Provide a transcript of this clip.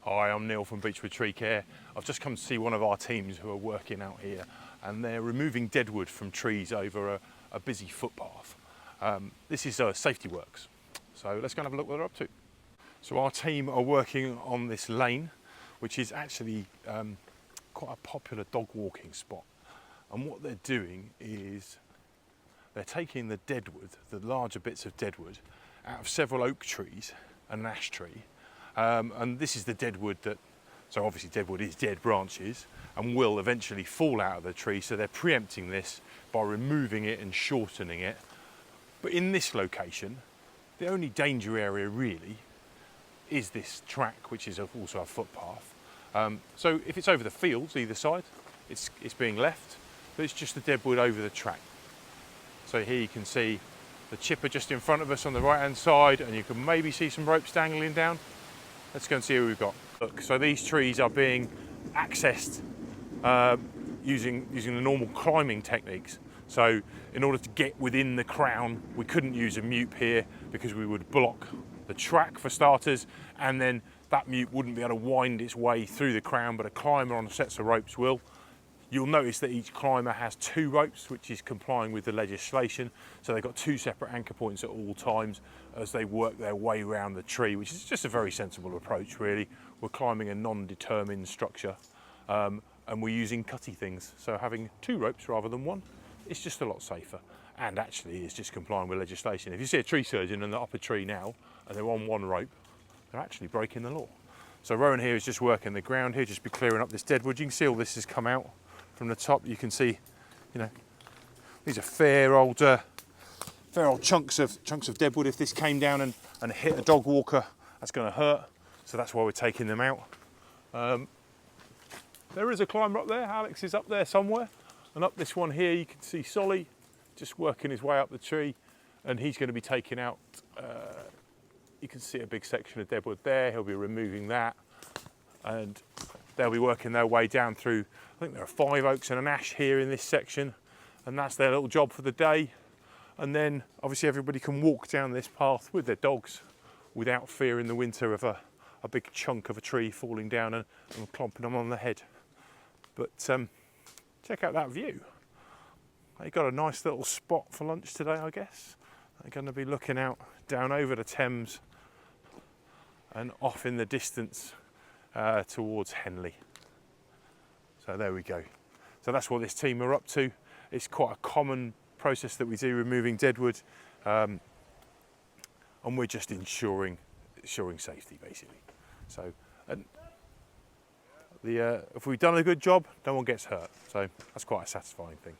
Hi, I'm Neil from Beechwood Tree Care. I've just come to see one of our teams who are working out here, and they're removing deadwood from trees over a busy footpath. This is safety works, so let's go and have a look what they're up to. So our team are working on this lane, which is actually quite a popular dog walking spot. And what they're doing is they're taking the deadwood, the larger bits of deadwood, out of several oak trees and an ash tree. And this is the deadwood that, so obviously deadwood is dead branches and will eventually fall out of the tree, so they're preempting this by removing it and shortening it. But in this location, the only danger area really is this track, which is also a footpath. So if it's over the fields either side, it's being left, but it's just the deadwood over the track. So here you can see the chipper just in front of us on the right hand side, and you can maybe see some ropes dangling down. Let's go and see who we've got. Look, so these trees are being accessed using the normal climbing techniques. So in order to get within the crown, we couldn't use a mute here because we would block the track for starters, and then that mute wouldn't be able to wind its way through the crown, but a climber on sets of ropes will. You'll notice that each climber has 2 ropes, which is complying with the legislation. So they've got 2 separate anchor points at all times as they work their way around the tree, which is just a very sensible approach, really. We're climbing a non-determined structure, and we're using cutty things. So having 2 ropes rather than 1, it's just a lot safer. And actually, it's just complying with legislation. If you see a tree surgeon in the upper tree now, and they're on 1 rope, they're actually breaking the law. So Rowan here is just working the ground here, just be clearing up this deadwood. You can see all this has come out from the top. You can see, you know, these are fair old chunks of deadwood. If this came down and hit a dog walker, that's going to hurt. So that's why we're taking them out. There is a climber up there. Alex is up there somewhere, and up this one here you can see Solly just working his way up the tree, and he's going to be taking out. You can see a big section of deadwood there. He'll be removing that, and they'll be working their way down through. I think there are 5 oaks and an ash here in this section, and that's their little job for the day. And then obviously everybody can walk down this path with their dogs without fear in the winter of a big chunk of a tree falling down and clomping them on the head. But check out that view. They got a nice little spot for lunch today, I guess. They're going to be looking out down over the Thames and off in the distance towards Henley. So there we go. So that's what this team are up to. It's quite a common process that we do, removing deadwood, and we're just ensuring safety basically. So if we've done a good job, no one gets hurt. So that's quite a satisfying thing.